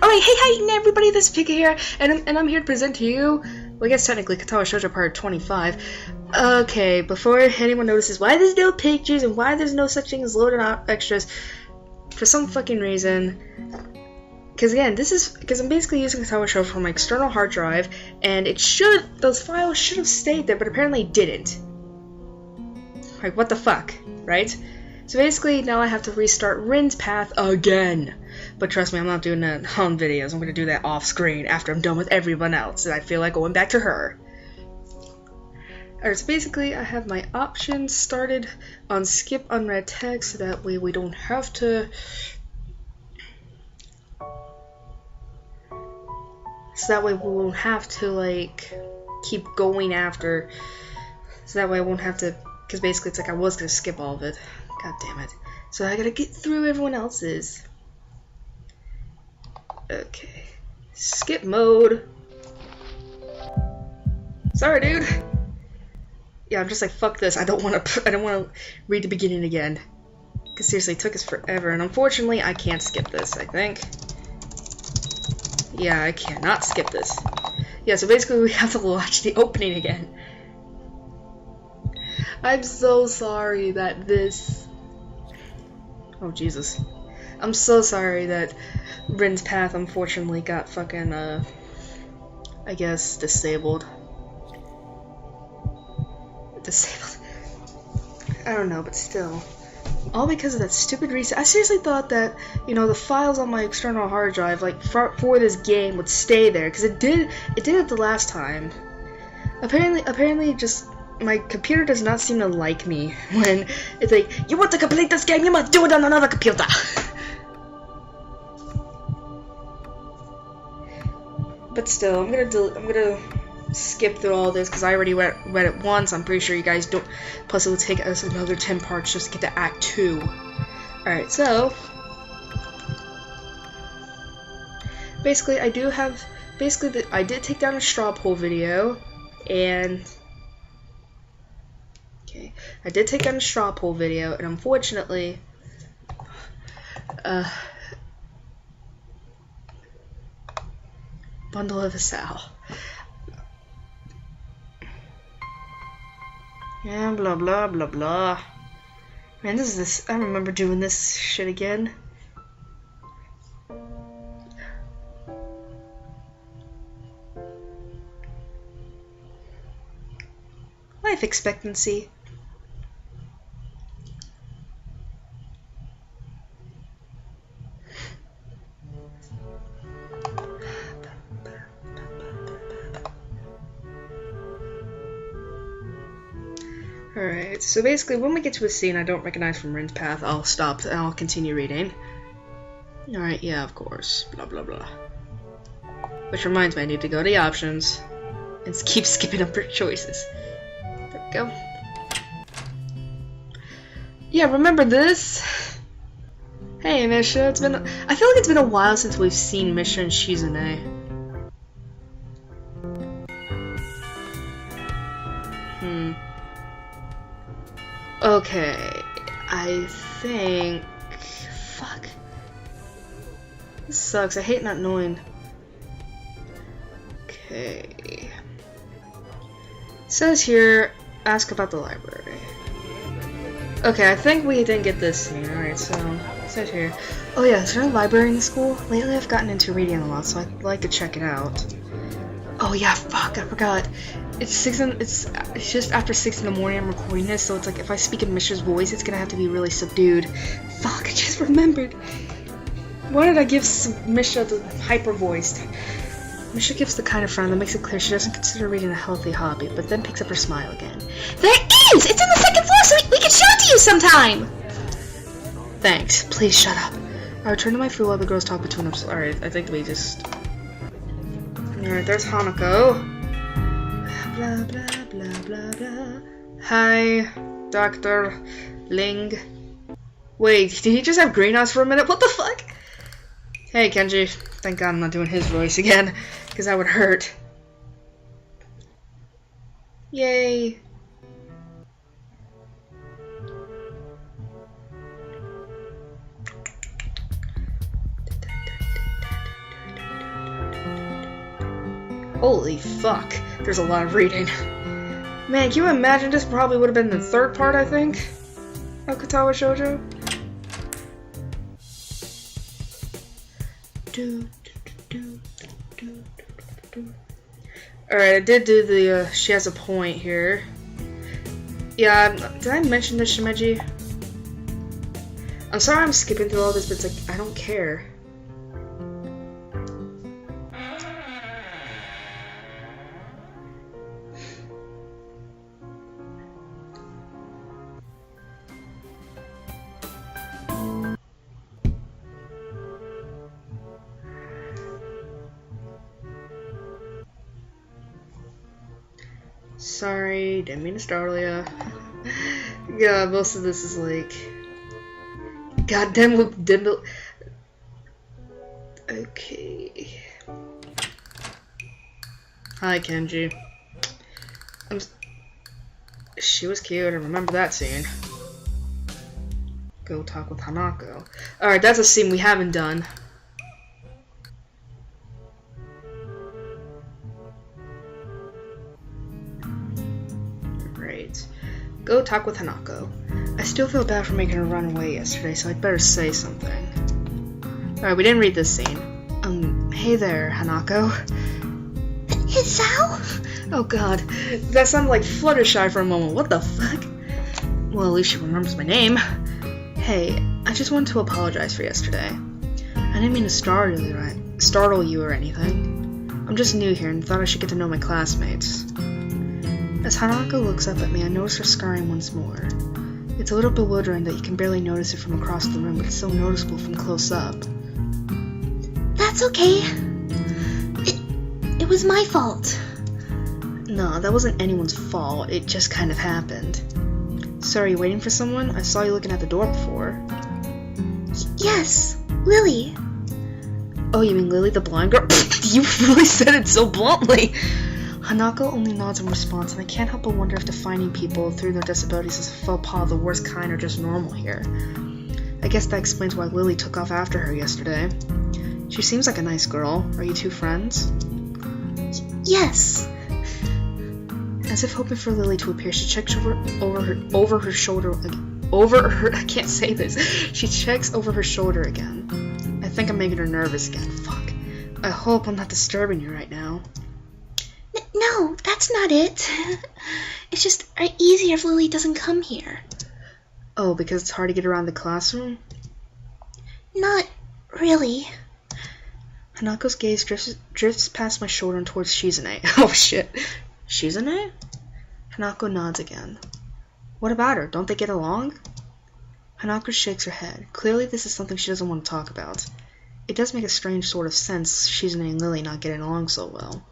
Alright, hey everybody, this is Pika here, and I'm here to present to you, well I guess technically Katawa Shoujo part 25. Okay, before anyone notices why there's no pictures and why there's no such thing as loaded out extras, for some fucking reason, because again, I'm basically using Katawa Shoujo from my external hard drive, and those files should have stayed there, but apparently didn't. Like, what the fuck, right? So basically, now I have to restart Rin's path again. But trust me, I'm not doing that on videos. I'm going to do that off screen after I'm done with everyone else, and I feel like going back to her. Alright, so basically, I have my options started on skip unread text, so that way we don't have to... So that way we won't have to, like, keep going after... So that way I won't have to... Because basically it's like I was going to skip all of it. God damn it. So I gotta get through everyone else's. Okay. Skip mode. Sorry, dude. Yeah, I'm just like, fuck this. I don't want to read the beginning again. Because seriously, it took us forever. And unfortunately, I can't skip this, I think. Yeah, I cannot skip this. Yeah, so basically we have to watch the opening again. I'm so sorry that this... Oh, Jesus. I'm so sorry that Rin's path unfortunately got fucking, I guess, disabled. I don't know, but still. All because of that stupid reset. I seriously thought that, you know, the files on my external hard drive, like, for this game would stay there, because it did it the last time. Apparently just... My computer does not seem to like me when it's like, you want to complete this game, you must do it on another computer. But still, I'm gonna skip through all this because I already read it once. I'm pretty sure you guys don't. Plus, it will take us another 10 parts just to get to Act 2. All right, so basically, I did take down a straw poll video, and. Okay, I did take down a straw poll video, and unfortunately, bundle of a sow. Yeah, blah blah blah blah. Man, I remember doing this shit again. Life expectancy. Alright, so basically when we get to a scene I don't recognize from Rin's path, I'll stop and I'll continue reading. Alright, yeah, of course. Blah blah blah. Which reminds me, I need to go to the options and keep skipping up her choices. There we go. Yeah, remember this? Hey Misha, I feel like it's been a while since we've seen Misha and Shizune. Okay, I think... Fuck. This sucks, I hate not knowing. Okay. It says here, ask about the library. Okay, I think we didn't get this scene. Alright, so, it says here. Oh yeah, is there a library in the school? Lately I've gotten into reading a lot, so I'd like to check it out. Oh yeah, fuck, I forgot. It's just after 6 in the morning I'm recording this, so it's like if I speak in Misha's voice, it's gonna have to be really subdued. Fuck, I just remembered. Why did I give Misha the hyper-voiced? Misha gives the kind of frown that makes it clear she doesn't consider reading a healthy hobby, but then picks up her smile again. There is! It's on the 2nd floor, so we can show it to you sometime! Thanks. Please shut up. I return to my food while the girls talk between themselves. Alright, I think we just... Alright, there's Hanako. Blah, blah, blah, blah, blah. Hi, Dr. Ling. Wait, did he just have green eyes for a minute? What the fuck? Hey, Kenji. Thank God I'm not doing his voice again, because that would hurt. Yay. Holy fuck. There's a lot of reading. Man, can you imagine this probably would have been the third part, I think, of Katawa Shoujo? Alright, I did do the, she has a point here. Yeah, did I mention this, Shimeji? I'm sorry I'm skipping through all this, but it's like, I don't care. Sorry, didn't mean to startle ya. Yeah, most of this is like... Goddamn, okay. Hi, Kenji. She was cute, I remember that scene. Go talk with Hanako. Alright, that's a scene we haven't done. Right. Go talk with Hanako. I still feel bad for making her run away yesterday, so I'd better say something. Alright, we didn't read this scene. Hey there, Hanako. Hisao? Oh god, that sounded like Fluttershy for a moment. What the fuck? Well, at least she remembers my name. Hey, I just wanted to apologize for yesterday. I didn't mean to startle you or anything. I'm just new here and thought I should get to know my classmates. As Hanako looks up at me, I notice her scarring once more. It's a little bewildering that you can barely notice it from across the room, but it's so noticeable from close up. That's okay. It was my fault. No, that wasn't anyone's fault. It just kind of happened. So are you waiting for someone? I saw you looking at the door before. Yes, Lily. Oh, you mean Lily the blind girl? You really said it so bluntly. Hanako only nods in response, and I can't help but wonder if defining people through their disabilities is a faux pas of the worst kind or just normal here. I guess that explains why Lily took off after her yesterday. She seems like a nice girl. Are you two friends? Yes. As if hoping for Lily to appear, she checks over her shoulder again. I can't say this. She checks over her shoulder again. I think I'm making her nervous again. Fuck. I hope I'm not disturbing you right now. No, that's not it. It's just easier if Lily doesn't come here. Oh, because it's hard to get around the classroom? Not really. Hanako's gaze drifts past my shoulder and towards Shizune. Oh shit. Shizune? Hanako nods again. What about her? Don't they get along? Hanako shakes her head. Clearly this is something she doesn't want to talk about. It does make a strange sort of sense, Shizune and Lily not getting along so well.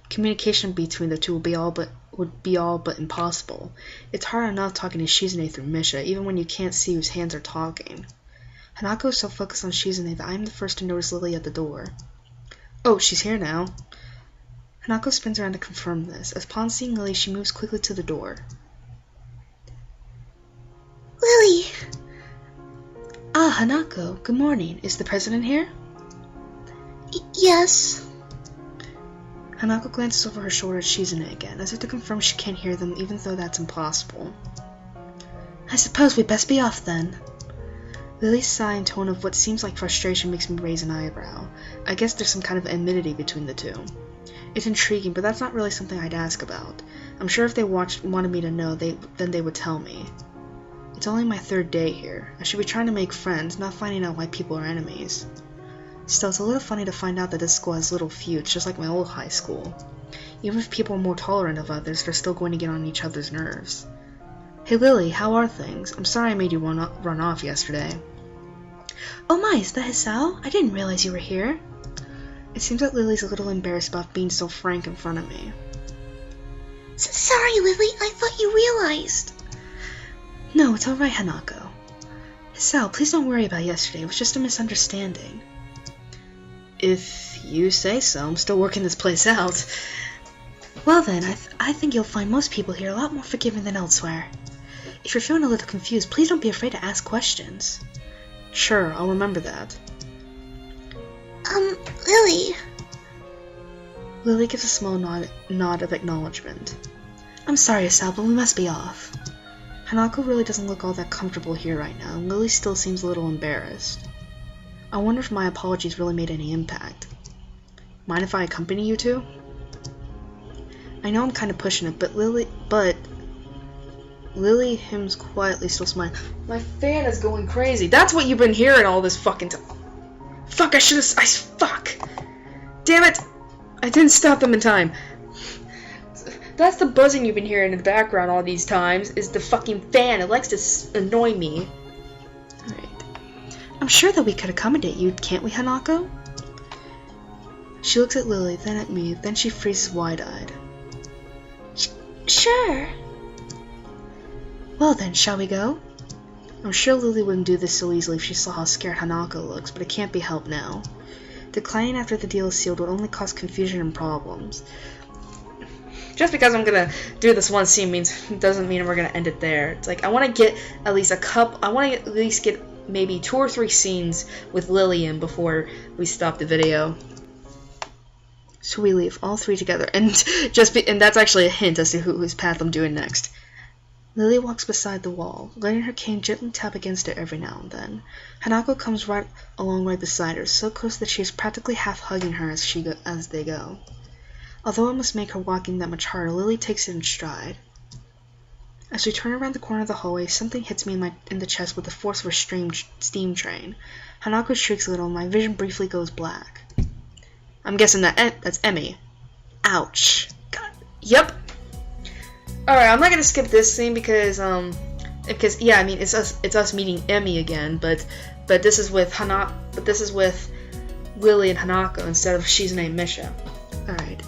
Communication between the two would be all but impossible. It's hard enough talking to Shizune through Misha, even when you can't see whose hands are talking. Hanako is so focused on Shizune that I am the first to notice Lily at the door. Oh, she's here now. Hanako spins around to confirm this. Upon seeing Lily, she moves quickly to the door. Lily! Ah, Hanako, good morning. Is the president here? Yes. Hanako glances over her shoulder at Shizune again, as if to confirm she can't hear them, even though that's impossible. I suppose we'd best be off then. Lily's sigh and tone of what seems like frustration makes me raise an eyebrow. I guess there's some kind of enmity between the two. It's intriguing, but that's not really something I'd ask about. I'm sure if they wanted me to know, then they would tell me. It's only my third day here. I should be trying to make friends, not finding out why people are enemies. Still, it's a little funny to find out that this school has little feuds, just like my old high school. Even if people are more tolerant of others, they're still going to get on each other's nerves. Hey Lily, how are things? I'm sorry I made you run off yesterday. Oh my, is that Hisao? I didn't realize you were here. It seems that Lily's a little embarrassed about being so frank in front of me. Sorry, Lily, I thought you realized. No, it's alright, Hanako. Hisao, please don't worry about yesterday, it was just a misunderstanding. If you say so, I'm still working this place out. Well then, I think you'll find most people here a lot more forgiving than elsewhere. If you're feeling a little confused, please don't be afraid to ask questions. Sure, I'll remember that. Lily. Lily gives a small nod of acknowledgement. I'm sorry, Asao, but we must be off. Hanako really doesn't look all that comfortable here right now, and Lily still seems a little embarrassed. I wonder if my apologies really made any impact. Mind if I accompany you two? I know I'm kind of pushing it, but Lily hems quietly, still smiling. My fan is going crazy. That's what you've been hearing all this fucking time. Fuck, fuck. Damn it! I didn't stop them in time. That's the buzzing you've been hearing in the background all these times, is the fucking fan. It likes to annoy me. Alright. I'm sure that we could accommodate you, can't we, Hanako? She looks at Lily, then at me, then she freezes wide-eyed. Sure. Well then, shall we go? I'm sure Lily wouldn't do this so easily if she saw how scared Hanako looks, but it can't be helped now. Declining after the deal is sealed would only cause confusion and problems. Just because I'm gonna do this one scene doesn't mean we're gonna end it there. It's like I want to get at least get maybe 2 or 3 scenes with Lily in before we stop the video. So we leave all 3 together, and that's actually a hint as to whose path I'm doing next. Lily walks beside the wall, letting her cane gently tap against it every now and then. Hanako comes right beside her, so close that she is practically half hugging her as they go. Although it must make her walking that much harder, Lily takes it in stride. As we turn around the corner of the hallway, something hits me in the chest with the force of a steam train. Hanako shrieks a little, and my vision briefly goes black. I'm guessing that's Emmy. Ouch. God. Yep. Alright, I'm not gonna skip this scene because yeah, I mean it's us meeting Emmy again, but this is with Lily and Hanako instead of Shizune and Misha. Alright.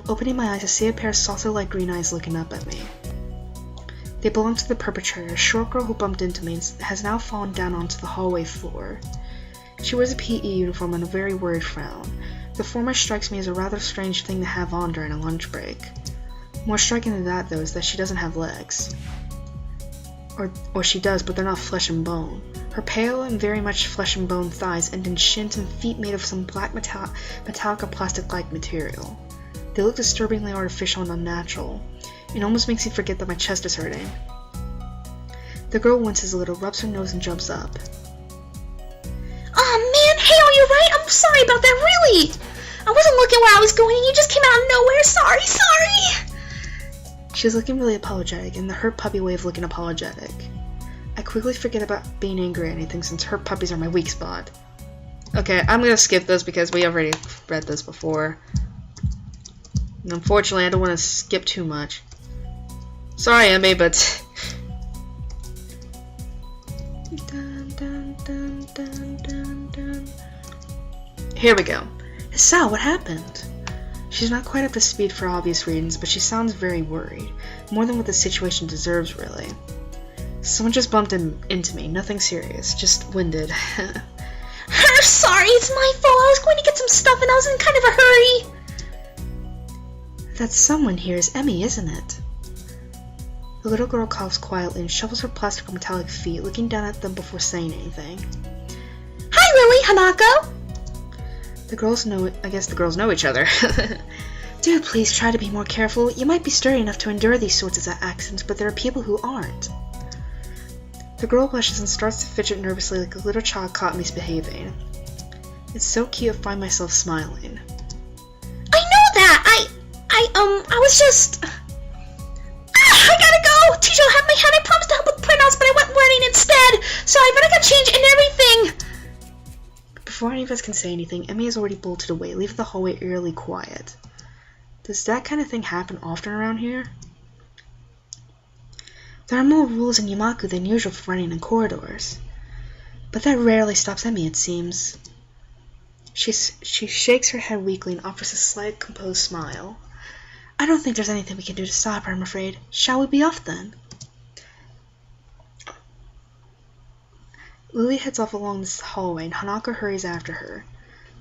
Opening my eyes, I see a pair of saucer-like green eyes looking up at me. They belong to the perpetrator, a short girl who bumped into me and has now fallen down onto the hallway floor. She wears a PE uniform and a very worried frown. The former strikes me as a rather strange thing to have on during a lunch break. More striking than that, though, is that she doesn't have legs. Or she does, but they're not flesh and bone. Her pale and very much flesh and bone thighs end in shins and feet made of some black metallic or plastic-like material. They look disturbingly artificial and unnatural. It almost makes me forget that my chest is hurting. The girl winces a little, rubs her nose, and jumps up. Oh man, Hale, you're right! I'm sorry about that, really! I wasn't looking where I was going and you just came out of nowhere! Sorry! She's looking really apologetic, in the hurt puppy way of looking apologetic. I quickly forget about being angry or anything since hurt puppies are my weak spot. Okay, I'm gonna skip this because we already read this before. And unfortunately, I don't want to skip too much. Sorry, Emmy, but... Here we go. Sal, what happened? She's not quite up to speed for obvious reasons, but she sounds very worried. More than what the situation deserves, really. Someone just bumped into me. Nothing serious. Just winded. Sorry, it's my fault. I was going to get some stuff and I was in kind of a hurry. That someone here is Emmy, isn't it? The little girl coughs quietly and shovels her plastic or metallic feet, looking down at them before saying anything. Hi, Lily, Hanako! I guess the girls know each other. Do please try to be more careful. You might be sturdy enough to endure these sorts of accidents, but there are people who aren't. The girl blushes and starts to fidget nervously like a little child caught misbehaving. It's so cute I find myself smiling. I know that! I was just... I gotta go! Teacher had my hand. I promised to help with printouts, but I went running instead! So I better got change and everything! Before any of us can say anything, Emmy has already bolted away, leaving the hallway eerily quiet. Does that kind of thing happen often around here? There are more rules in Yamaku than usual for running in corridors. But that rarely stops Emmy, it seems. She shakes her head weakly and offers a slight, composed smile. I don't think there's anything we can do to stop her, I'm afraid. Shall we be off, then? Lily heads off along this hallway, and Hanako hurries after her.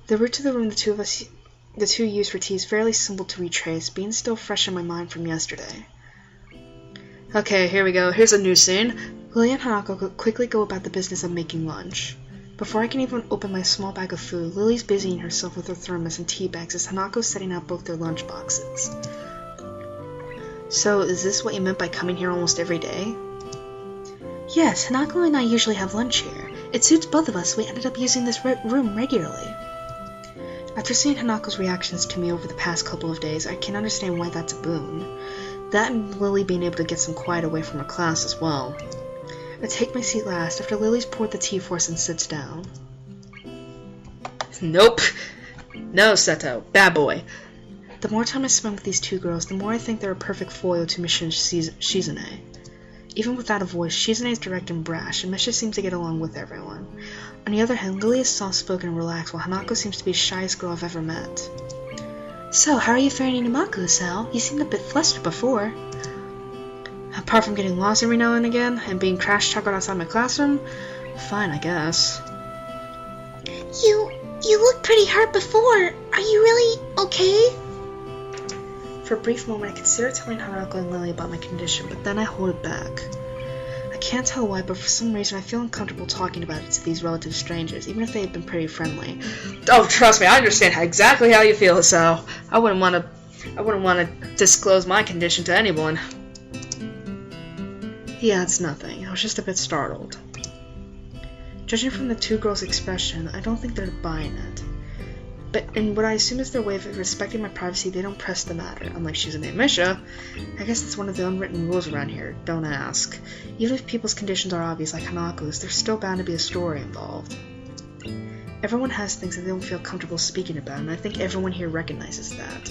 The route to the room the two used for tea is fairly simple to retrace, being still fresh in my mind from yesterday. Okay, here we go. Here's a new scene. Lily and Hanako quickly go about the business of making lunch. Before I can even open my small bag of food, Lily's busying herself with her thermos and tea bags as Hanako's setting out both their lunch boxes. So, is this what you meant by coming here almost every day? Yes, Hanako and I usually have lunch here. It suits both of us, so we ended up using this room regularly. After seeing Hanako's reactions to me over the past couple of days, I can understand why that's a boon. That and Lily being able to get some quiet away from her class as well. I take my seat last after Lily's poured the tea for us and sits down. Nope. No, Seto. Bad boy. The more time I spend with these two girls, the more I think they're a perfect foil to Mission Shizune. Even without a voice, Shizune is direct and brash, and Misha seems to get along with everyone. On the other hand, Lily is soft-spoken and relaxed, while Hanako seems to be the shyest girl I've ever met. So, how are you faring in Imaku, Sal? You seemed a bit flustered before. Apart from getting lost every now and again, and being crash-chuckled outside my classroom, fine, I guess. You looked pretty hurt before. Are you really okay? For a brief moment, I considered telling Hanako and Lily about my condition, but then I hold it back. I can't tell why, but for some reason I feel uncomfortable talking about it to these relative strangers, even if they have been pretty friendly. Oh, trust me, I understand exactly how you feel, Sal. I wouldn't want to disclose my condition to anyone. Yeah, it's nothing. I was just a bit startled. Judging from the two girls' expression, I don't think they're buying it. But in what I assume is their way of respecting my privacy, they don't press the matter. Unlike Shizune and Misha, I guess it's one of the unwritten rules around here. Don't ask. Even if people's conditions are obvious, like Hanako's, there's still bound to be a story involved. Everyone has things that they don't feel comfortable speaking about, and I think everyone here recognizes that.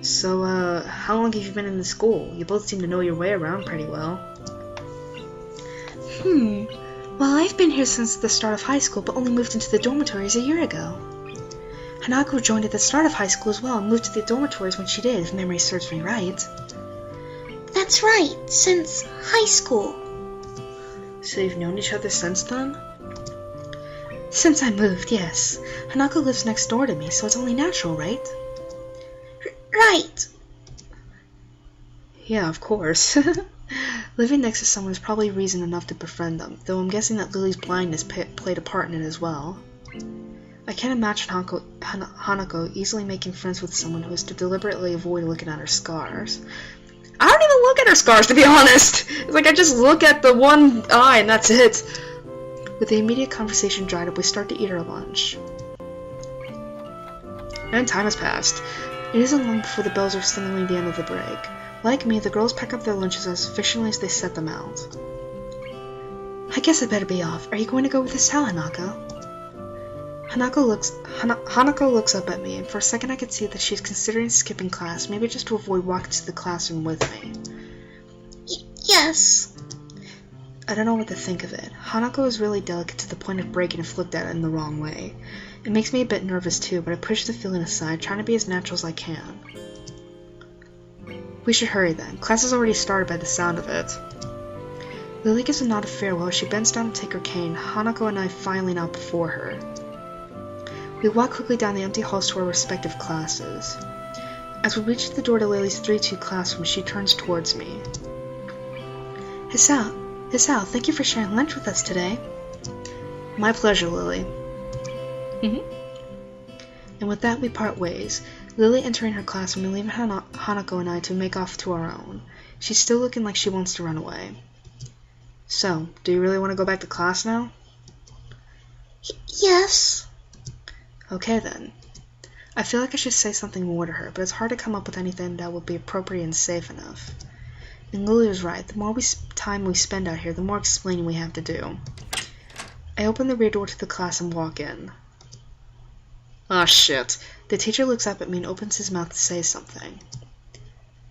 So, how long have you been in the school? You both seem to know your way around pretty well. Well, I've been here since the start of high school, but only moved into the dormitories a year ago. Hanako joined at the start of high school as well and moved to the dormitories when she did, if memory serves me right. That's right, since high school. So you've known each other since then? Since I moved, yes. Hanako lives next door to me, so it's only natural, right? Right. Yeah, of course. Living next to someone is probably reason enough to befriend them, though I'm guessing that Lily's blindness played a part in it as well. I can't imagine Hanako easily making friends with someone who has to deliberately avoid looking at her scars. I don't even look at her scars, to be honest. It's like I just look at the one eye and that's it. With the immediate conversation dried up, we start to eat our lunch. And time has passed. It isn't long before the bells are signaling the end of the break. Like me, the girls pack up their lunches as efficiently as they set them out. I guess I better be off. Are you going to go with us, Hanako? Hanako looks up at me, and for a second I could see that she's considering skipping class, maybe just to avoid walking to the classroom with me. Yes. I don't know what to think of it. Hanako is really delicate to the point of breaking if looked at in the wrong way. It makes me a bit nervous too, but I push the feeling aside, trying to be as natural as I can. We should hurry then. Class has already started by the sound of it. Lily gives a nod of farewell as she bends down to take her cane, Hanako and I filing out before her. We walk quickly down the empty halls to our respective classes. As we reach the door to Lily's 3-2 classroom, she turns towards me. Hisao, thank you for sharing lunch with us today. My pleasure, Lily. And with that, we part ways. Lily entering her classroom and leaving Hanako and I to make off to our own. She's still looking like she wants to run away. So, do you really want to go back to class now? Yes. Okay then. I feel like I should say something more to her, but it's hard to come up with anything that would be appropriate and safe enough. And Lily was right. The more time we spend out here, the more explaining we have to do. I open the rear door to the class and walk in. Oh shit. The teacher looks up at me and opens his mouth to say something.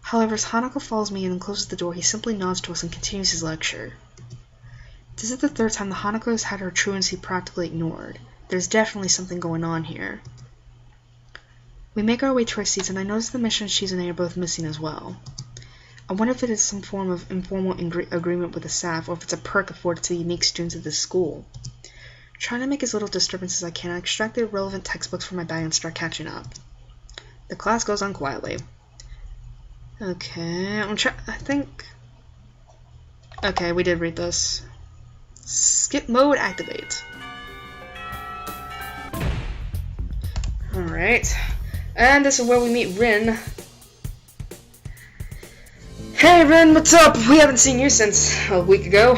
However, as Hanako follows me in and closes the door, he simply nods to us and continues his lecture. This is the third time that Hanako has had her truancy practically ignored. There's definitely something going on here. We make our way to our seats, and I notice the Misha and Shizune are both missing as well. I wonder if it is some form of informal agreement with the staff, or if it's a perk afforded to the unique students of this school. Trying to make as little disturbance as I can, I extract the relevant textbooks from my bag and start catching up. The class goes on quietly. Okay, okay, we did read this. Skip mode activate. Alright. And this is where we meet Rin. Hey Rin, what's up? We haven't seen you since a week ago.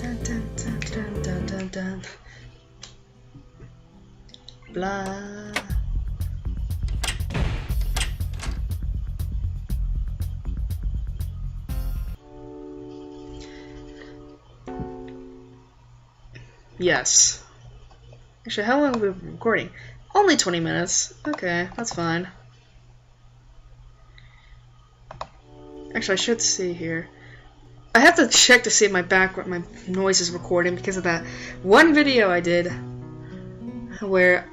Dun, dun, dun, dun, dun, dun, dun. Blah. Yes. Actually, how long have we been recording? Only 20 minutes. Okay, that's fine. Actually, I should see here. I have to check to see if my noise is recording because of that one video I did where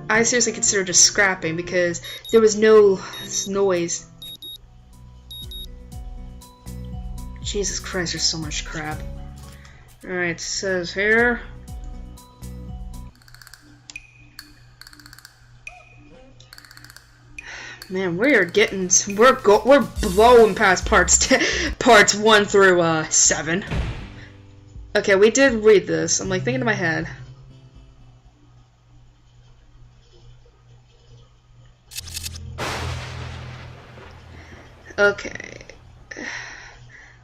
I seriously considered just scrapping because there was no noise. Jesus Christ, there's so much crap. Alright, it says here. Man, we're blowing past parts 1 through 7. Okay, we did read this. I'm like thinking in my head.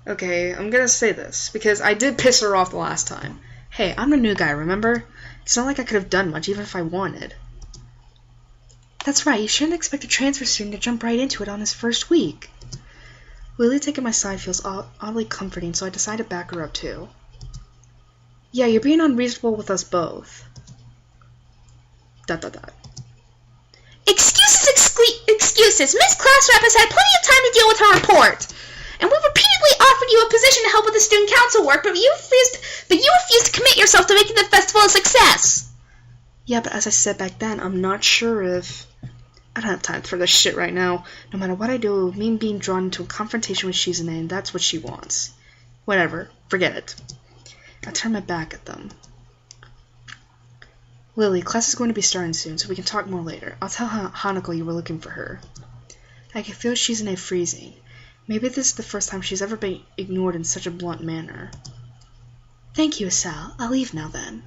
Okay, I'm gonna say this because I did piss her off the last time. Hey, I'm a new guy, remember? It's not like I could have done much even if I wanted. That's right, you shouldn't expect a transfer student to jump right into it on his first week. Lily taking my side feels oddly comforting, so I decide to back her up too. Yeah, you're being unreasonable with us both. ... Excuses! Miss Class Rep has had plenty of time to deal with her report! And we repeatedly offered you a position to help with the student council work, but you refused to commit yourself to making the festival a success! Yeah, but as I said back then, I'm not sure if... I don't have time for this shit right now. No matter what I do, it will mean being drawn into a confrontation with Shizune, and that's what she wants. Whatever. Forget it. I turn my back at them. Lily, class is going to be starting soon, so we can talk more later. I'll tell Hanako you were looking for her. I can feel Shizune freezing. Maybe this is the first time she's ever been ignored in such a blunt manner. Thank you, Asao. I'll leave now then.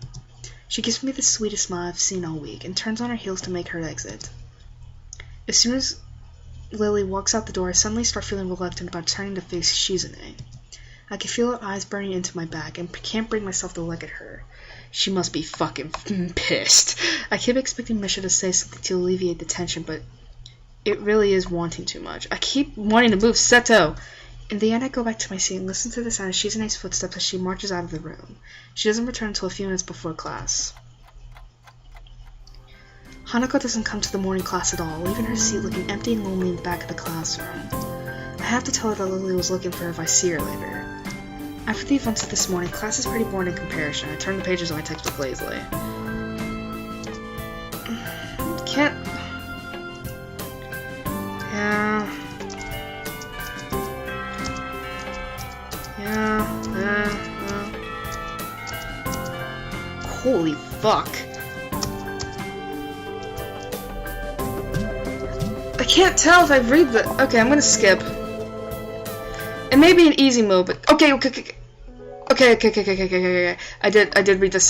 She gives me the sweetest smile I've seen all week, and turns on her heels to make her exit. As soon as Lily walks out the door, I suddenly start feeling reluctant about turning to face Shizune. I can feel her eyes burning into my back, and can't bring myself to look at her. She must be fucking pissed. I keep expecting Misha to say something to alleviate the tension, but it really is wanting too much. I keep wanting to move Seto. In the end, I go back to my seat and listen to the sound of Shizune's footsteps as she marches out of the room. She doesn't return until a few minutes before class. Hanako doesn't come to the morning class at all, leaving her seat looking empty and lonely in the back of the classroom. I have to tell her that Lily was looking for her if I see her later. After the events of this morning, class is pretty boring in comparison. I turn the pages of my textbook lazily. Can't... Holy fuck. I can't tell if I read the... Okay, I'm gonna skip. It may be an easy mode, but... Okay. I did read the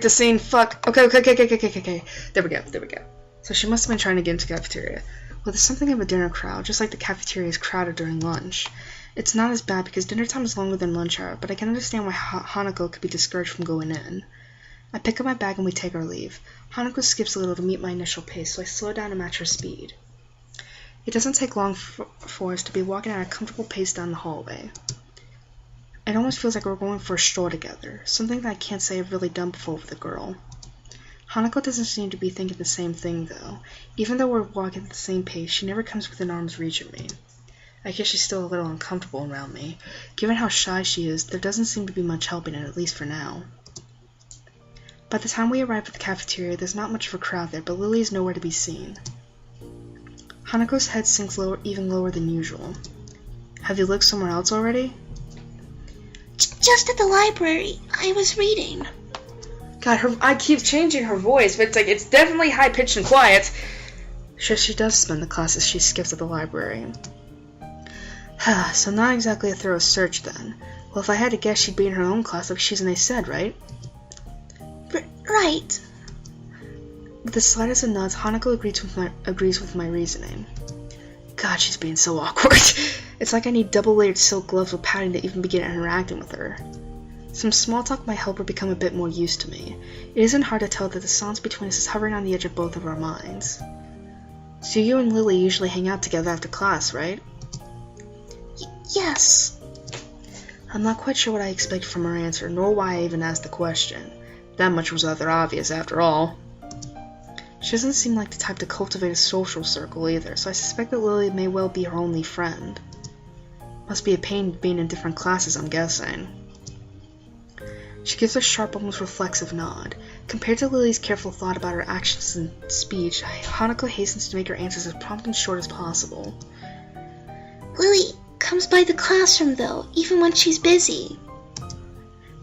scene. Fuck. Okay. There we go. So she must have been trying to get into the cafeteria. Well, there's something of a dinner crowd, just like the cafeteria is crowded during lunch. It's not as bad because dinner time is longer than lunch hour, but I can understand why Hanako could be discouraged from going in. I pick up my bag and we take our leave. Hanako skips a little to meet my initial pace, so I slow down to match her speed. It doesn't take long for us to be walking at a comfortable pace down the hallway. It almost feels like we're going for a stroll together, something that I can't say I've really done before with a girl. Hanako doesn't seem to be thinking the same thing, though. Even though we're walking at the same pace, she never comes within arm's reach of me. I guess she's still a little uncomfortable around me. Given how shy she is, there doesn't seem to be much helping it, at least for now. By the time we arrive at the cafeteria, there's not much of a crowd there, but Lily is nowhere to be seen. Hanako's head sinks even lower than usual. Have you looked somewhere else already? Just at the library. I was reading. God, I keep changing her voice, but it's definitely high-pitched and quiet. Sure, she does spend the classes she skips at the library. So not exactly a thorough search then. Well, if I had to guess, she'd be in her own class like she's an A said, right? Right. With the slightest of nods, Hanako agrees with my reasoning. God, she's being so awkward. It's like I need double-layered silk gloves with padding to even begin interacting with her. Some small talk might help her become a bit more used to me. It isn't hard to tell that the silence between us is hovering on the edge of both of our minds. So you and Lily usually hang out together after class, right? Yes. I'm not quite sure what I expected from her answer, nor why I even asked the question. That much was rather obvious, after all. She doesn't seem like the type to cultivate a social circle either, so I suspect that Lily may well be her only friend. Must be a pain being in different classes, I'm guessing. She gives a sharp, almost reflexive nod. Compared to Lily's careful thought about her actions and speech, Hanako hastens to make her answers as prompt and short as possible. Lily comes by the classroom, though, even when she's busy.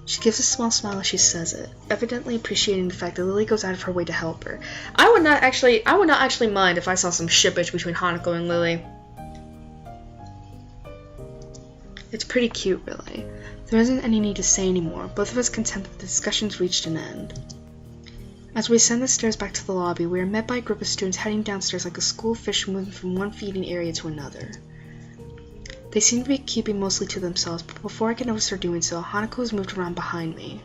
She gives a small smile as she says it, evidently appreciating the fact that Lily goes out of her way to help her. I would not actually mind if I saw some shippage between Hanako and Lily. It's pretty cute, really. There isn't any need to say any more, both of us content that the discussion's reached an end. As we ascend the stairs back to the lobby, we are met by a group of students heading downstairs like a school of fish moving from one feeding area to another. They seem to be keeping mostly to themselves, but before I can notice her doing so, Hanako has moved around behind me.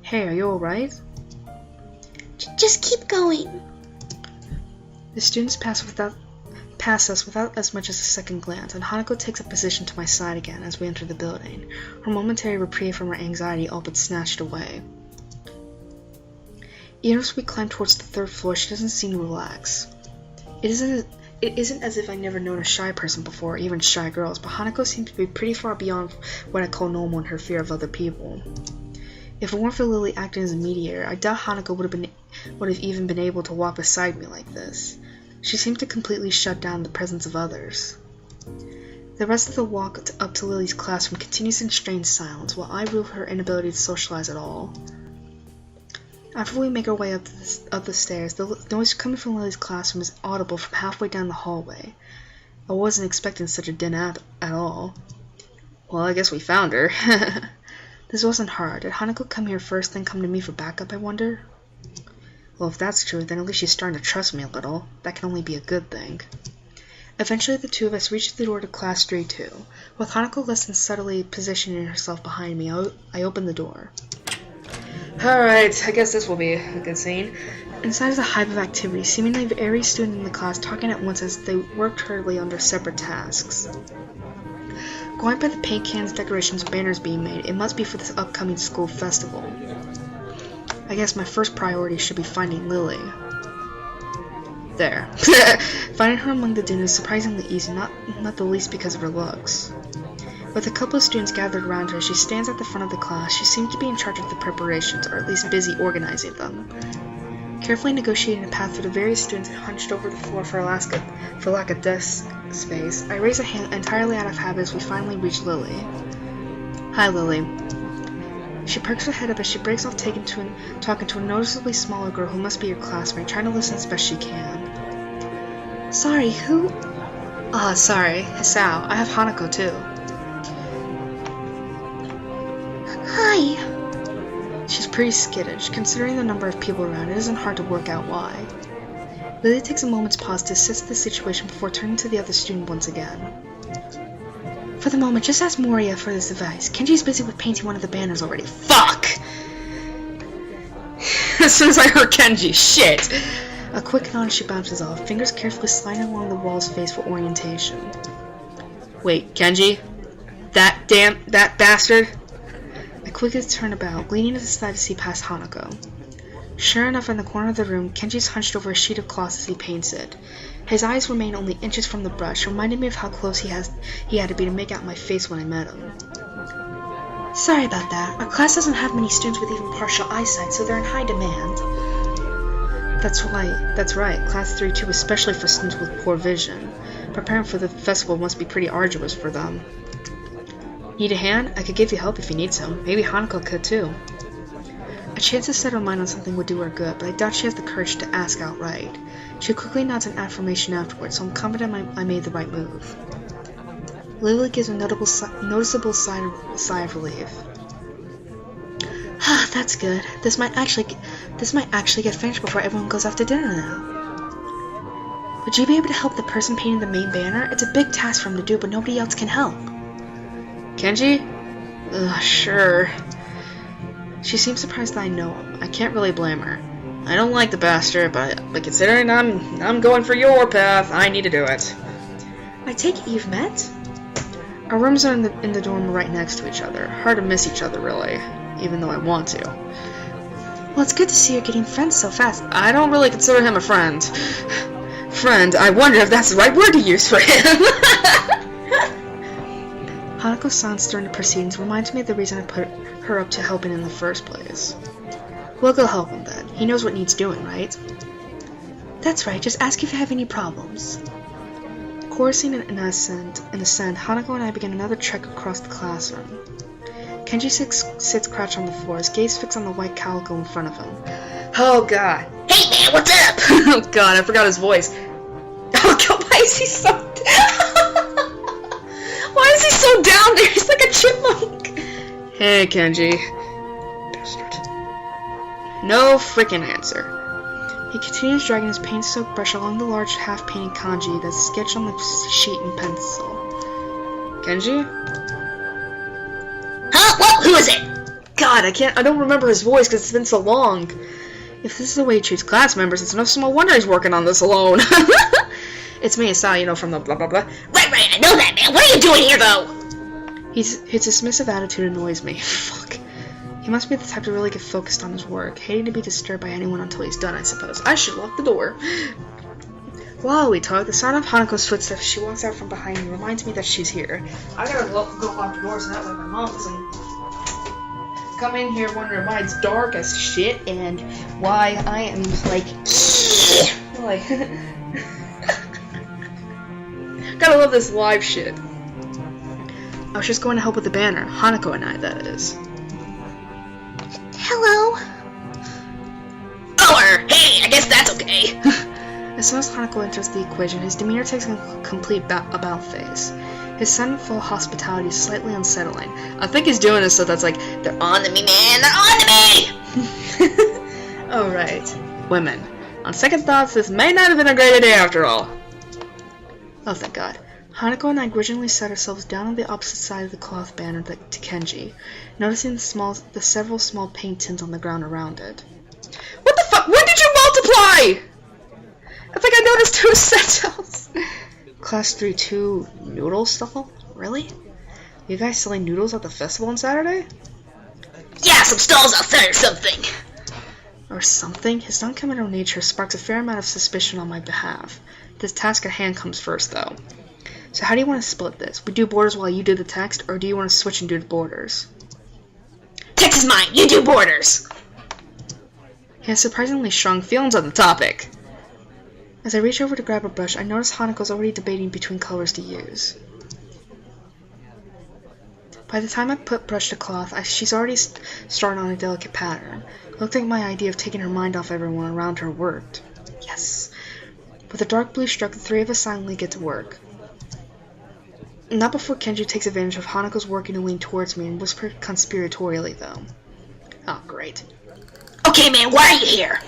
Hey, are you alright? Just keep going. The students pass us without as much as a second glance, and Hanako takes a position to my side again as we enter the building, her momentary reprieve from her anxiety all but snatched away. Even as we climb towards the third floor, she doesn't seem to relax. It isn't as if I've never known a shy person before, even shy girls, but Hanako seems to be pretty far beyond what I call normal in her fear of other people. If it weren't for Lily acting as a mediator, I doubt Hanako would have even been able to walk beside me like this. She seemed to completely shut down the presence of others. The rest of the walk up to Lily's classroom continues in strained silence, while I rue her inability to socialize at all. After we make our way up the stairs, the noise coming from Lily's classroom is audible from halfway down the hallway. I wasn't expecting such a din at all. Well, I guess we found her. This wasn't hard. Did Hanako come here first, then come to me for backup, I wonder? Well, if that's true, then at least she's starting to trust me a little. That can only be a good thing. Eventually, the two of us reached the door to Class 3-2. With Hanako less than subtly positioning herself behind me, I opened the door. Alright, I guess this will be a good scene. Inside is a hive of activity, seemingly every student in the class talking at once as they worked hurriedly on their separate tasks. Going by the paint cans, decorations, and banners being made, it must be for this upcoming school festival. I guess my first priority should be finding Lily. There. Finding her among the din is surprisingly easy, not the least because of her looks. With a couple of students gathered around her, she stands at the front of the class. She seems to be in charge of the preparations, or at least busy organizing them. Carefully negotiating a path for the various students hunched over the floor for lack of desk space, I raise a hand entirely out of habit as we finally reach Lily. Hi, Lily. She perks her head up as she breaks off talking to a noticeably smaller girl who must be her classmate, trying to listen as best she can. Sorry, who? Sorry, Hisao. I have Hanako too. Hi. She's pretty skittish. Considering the number of people around, it isn't hard to work out why. Lily takes a moment's pause to assess the situation before turning to the other student once again. For the moment, just ask Moria for this advice. Kenji's busy with painting one of the banners already. Fuck! As soon as I heard Kenji, shit! A quick nod as she bounces off, fingers carefully sliding along the wall's face for orientation. Wait, Kenji? That bastard? I quickly turn about, leaning to the side to see past Hanako. Sure enough, in the corner of the room, Kenji's hunched over a sheet of cloth as he paints it. His eyes remain only inches from the brush, reminding me of how close he had to be to make out my face when I met him. Sorry about that. Our class doesn't have many students with even partial eyesight, so they're in high demand. That's right. Class 3-2, especially for students with poor vision. Preparing for the festival must be pretty arduous for them. Need a hand? I could give you help if you need some. Maybe Hanako could too. A chance to set her mind on something would do her good, but I doubt she has the courage to ask outright. She quickly nods an affirmation afterwards, so I'm confident I made the right move. Lily gives a noticeable sigh of relief. Ah, that's good. This might actually get finished before everyone goes off to dinner now. Would you be able to help the person painting the main banner? It's a big task for him to do, but nobody else can help. Kenji? Sure. She seems surprised that I know him. I can't really blame her. I don't like the bastard, but considering I'm going for your path, I need to do it. I take it you've met? Our rooms are in the dorm right next to each other. Hard to miss each other, really, even though I want to. Well, it's good to see you're getting friends so fast. I don't really consider him a friend. Friend, I wonder if that's the right word to use for him. Hanako's silence during the proceedings reminds me of the reason I put her up to helping in the first place. We'll go help him then. He knows what needs doing, right? That's right, just ask if you have any problems. Chorusing in ascent, Hanako and I begin another trek across the classroom. Kenji sits crouched on the floor, his gaze fixed on the white calico in front of him. Oh god. Hey man, what's up? Oh god, I forgot his voice. Oh god, why is he so... Why is he so down there? He's like a chipmunk. Hey, Kenji. Bastard. No freaking answer. He continues dragging his paint-soaked brush along the large half-painted kanji that's sketched on the sheet in pencil. Kenji? Huh? What? Who is it? God, I don't remember his voice because it's been so long. If this is the way he treats class members, it's no small wonder he's working on this alone. It's me, Asai, from the blah blah blah. Right, I know that, man. What are you doing here, though? His dismissive attitude annoys me. Fuck. He must be the type to really get focused on his work, hating to be disturbed by anyone until he's done, I suppose. I should lock the door. While we talk, the sound of Hanako's footsteps as she walks out from behind me reminds me that she's here. I gotta go lock the doors so that way my mom doesn't come in here wondering why it's dark as shit and why I am like gotta love this live shit. I was just going to help with the banner. Hanako and I, that is. Hello? Oh, hey, I guess that's okay. As soon as Hanako enters the equation, his demeanor takes a complete about face. His sudden full hospitality is slightly unsettling. I think he's doing this so that's like, They're on to me, man. They're on to me! alright. Women. On second thoughts, this may not have been a great idea after all. Oh, thank God. Hanako and I grudgingly set ourselves down on the opposite side of the cloth banner to Kenji, noticing the several small paint tins on the ground around it. What the fuck? When did you multiply? I think I noticed 2 essentials. Class 3-2 noodle stall? Really? You guys selling noodles at the festival on Saturday? Yeah, some stalls outside or something. Or something? His non-committal nature sparks a fair amount of suspicion on my behalf. This task at hand comes first, though. So how do you want to split this? We do borders while you do the text, or do you want to switch and do the borders? Text is mine. You do borders. He has surprisingly strong feelings on the topic. As I reach over to grab a brush, I notice Hanako's already debating between colors to use. By the time I put brush to cloth, she's already started on a delicate pattern. It looked like my idea of taking her mind off everyone around her worked. Yes. With a dark blue stroke, the three of us silently get to work. Not before Kenji takes advantage of Hanako's working to lean towards me and whisper conspiratorially, though. Oh, great. Okay, man, why are you here?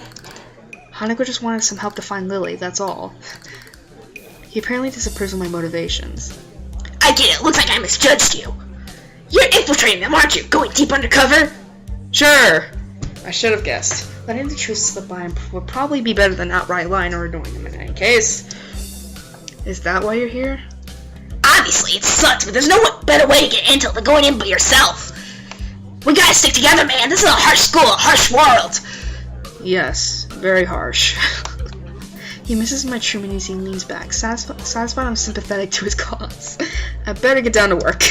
Hanako just wanted some help to find Lily, that's all. He apparently disapproves of my motivations. I get it. Looks like I misjudged you. You're infiltrating them, aren't you? Going deep undercover? Sure. I should have guessed. Letting the truth slip by would probably be better than outright lying or ignoring him in any case. Is that why you're here? Obviously, it sucks, but there's no better way to get intel than going in by yourself. We gotta stick together, man. This is a harsh school, a harsh world. Yes, very harsh. He misses my trim as he leans back, satisfied I'm sympathetic to his cause. I better get down to work.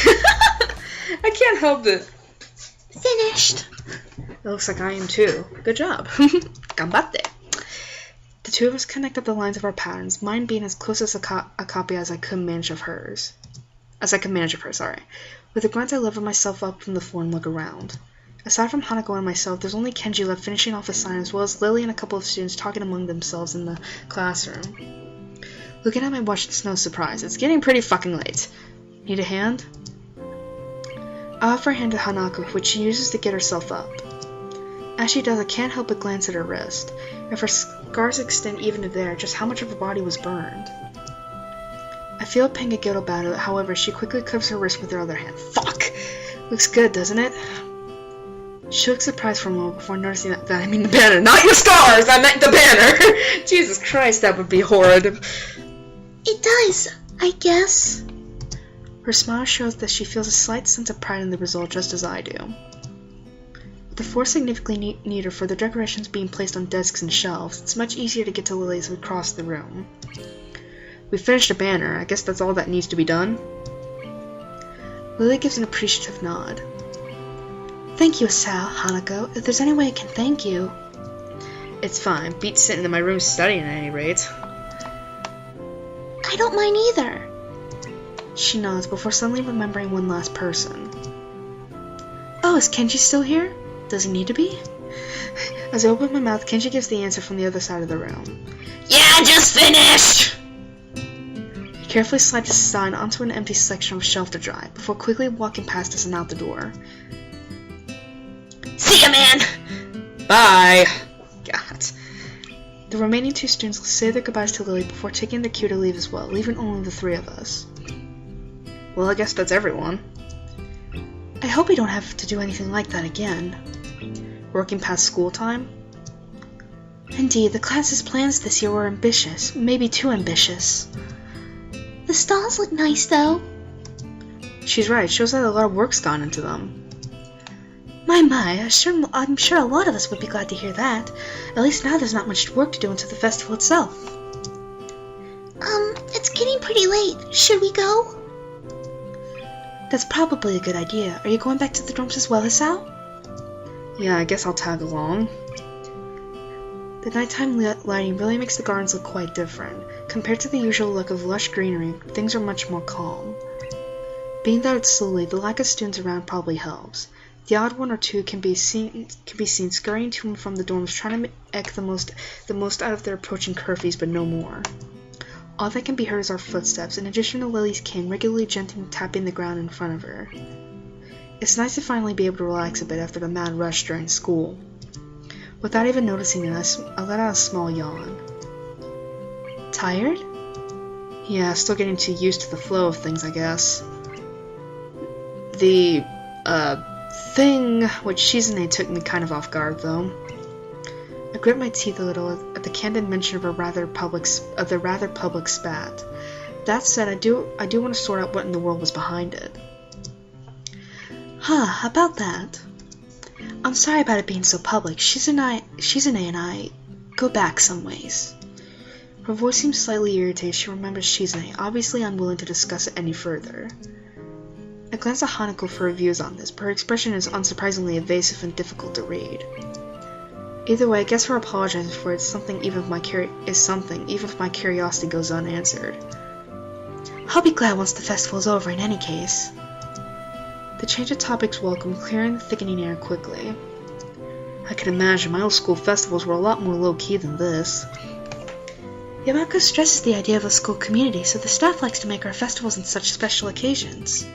I can't help it. Finished. It looks like I am too. Good job. Ganbatte. The two of us connect up the lines of our patterns, mine being as close as a copy as I could manage of hers. With a glance, I lever myself up from the floor and look around. Aside from Hanako and myself, there's only Kenji left finishing off a sign, as well as Lily and a couple of students talking among themselves in the classroom. Looking at my watch, it's no surprise. It's getting pretty fucking late. Need a hand? I offer a hand to Hanako, which she uses to get herself up. As she does, I can't help but glance at her wrist. If her scars extend even to there, just how much of her body was burned. I feel a pang of guilt about it, however, she quickly covers her wrist with her other hand. Fuck! Looks good, doesn't it? She looks surprised for a moment before noticing that I mean the banner. Not your scars! I meant the banner! Jesus Christ, that would be horrid. It does, I guess. Her smile shows that she feels a slight sense of pride in the result, just as I do. With the floor significantly neater for the decorations being placed on desks and shelves, it's much easier to get to Lily as we cross the room. We finished the banner. I guess that's all that needs to be done. Lily gives an appreciative nod. Thank you, Asao, Hanako. If there's any way I can thank you... It's fine. Beat sitting in my room studying at any rate. I don't mind either. She nods before suddenly remembering one last person. Oh, is Kenji still here? Does he need to be? As I open my mouth, Kenji gives the answer from the other side of the room. Yeah, just finished! He carefully slides his sign onto an empty section of shelf to dry, before quickly walking past us and out the door. See ya, man! Bye! God. The remaining two students say their goodbyes to Lily before taking their cue to leave as well, leaving only the three of us. Well, I guess that's everyone. I hope we don't have to do anything like that again. Working past school time? Indeed, the class's plans this year were ambitious, maybe too ambitious. The stalls look nice, though. She's right, shows that a lot of work's gone into them. My, I'm sure a lot of us would be glad to hear that. At least now there's not much work to do until the festival itself. It's getting pretty late. Should we go? That's probably a good idea. Are you going back to the dorms as well, Asao? Yeah, I guess I'll tag along. The nighttime lighting really makes the gardens look quite different. Compared to the usual look of lush greenery, things are much more calm. Being that it's slowly, the lack of students around probably helps. The odd one or two can be seen scurrying to and from the dorms, trying to make the most out of their approaching curfews, but no more. All that can be heard is our footsteps, in addition to Lily's cane regularly gently tapping the ground in front of her. It's nice to finally be able to relax a bit after the mad rush during school. Without even noticing it, I let out a small yawn. Tired? Yeah, still getting too used to the flow of things, I guess. The, thing which Shizune took me kind of off guard, though. I grit my teeth a little at the candid mention of the rather public spat. That said, I do want to sort out what in the world was behind it. Huh, about that. I'm sorry about it being so public. Shizune and I go back some ways. Her voice seems slightly irritated. She remembers Shizune, obviously unwilling to discuss it any further. I glance at Hanako for her views on this, but her expression is unsurprisingly evasive and difficult to read. Either way, I guess her apologizing for it is something, even if my curiosity goes unanswered. I'll be glad once the festival is over in any case. The change of topic's welcome, clearing the thickening air quickly. I can imagine my old school festivals were a lot more low-key than this. Yamako stresses the idea of a school community, so the staff likes to make our festivals on such special occasions.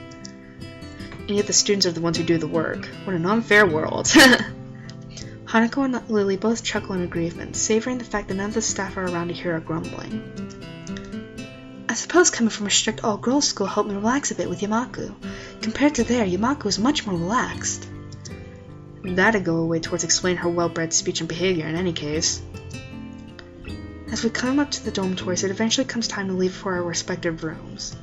And yet the students are the ones who do the work. What an unfair world. Hanako and Lily both chuckle in agreement, savoring the fact that none of the staff are around to hear our grumbling. I suppose coming from a strict all-girls school helped me relax a bit with Yamaku. Compared to there, Yamaku is much more relaxed. That'd go away towards explaining her well-bred speech and behavior in any case. As we climb up to the dormitories, it eventually comes time to leave for our respective rooms.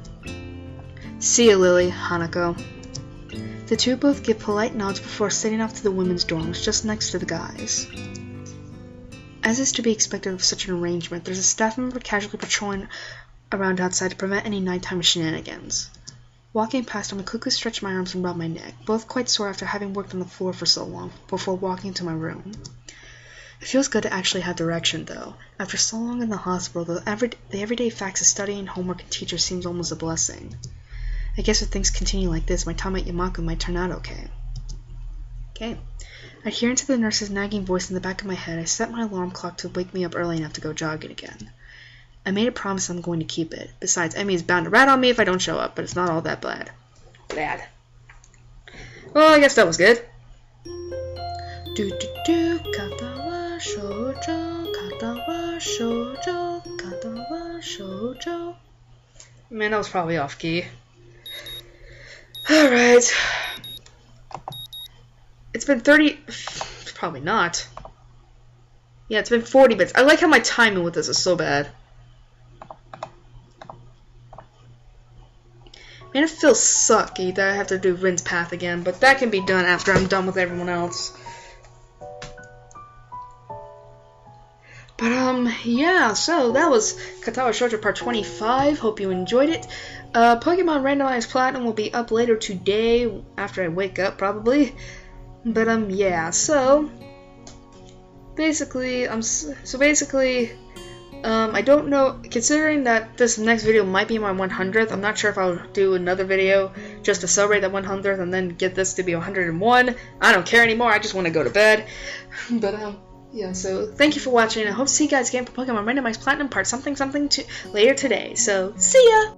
See ya, Lily, Hanako. The two both give polite nods before setting off to the women's dorms, just next to the guys. As is to be expected of such an arrangement, there's a staff member casually patrolling around outside to prevent any nighttime shenanigans. Walking past him, I quickly stretch my arms and rub my neck, both quite sore after having worked on the floor for so long, before walking to my room. It feels good to actually have direction, though. After so long in the hospital, the everyday facts of studying, homework, and teachers seems almost a blessing. I guess if things continue like this, my time at Yamaku might turn out okay. Adhering to the nurse's nagging voice in the back of my head, I set my alarm clock to wake me up early enough to go jogging again. I made a promise I'm going to keep it. Besides, Emmy is bound to rat on me if I don't show up, but it's not all that bad. Well, I guess that was good. Katawa Shoujo, Katawa Shoujo, Katawa Shoujo. Man, that was probably off key. Alright. It's been 30... Probably not. Yeah, it's been 40 minutes. I like how my timing with this is so bad. Man, it feels sucky that I have to do Rin's path again, but that can be done after I'm done with everyone else. But, yeah, so that was Katawa Shoujo Part 25. Hope you enjoyed it. Pokemon Randomized Platinum will be up later today, after I wake up, probably. But, yeah, so... Basically, I don't know, considering that this next video might be my 100th, I'm not sure if I'll do another video just to celebrate that 100th and then get this to be 101. I don't care anymore, I just want to go to bed. But, yeah, so thank you for watching. I hope to see you guys again for Pokemon Randomized Platinum Part something later today. So, see ya!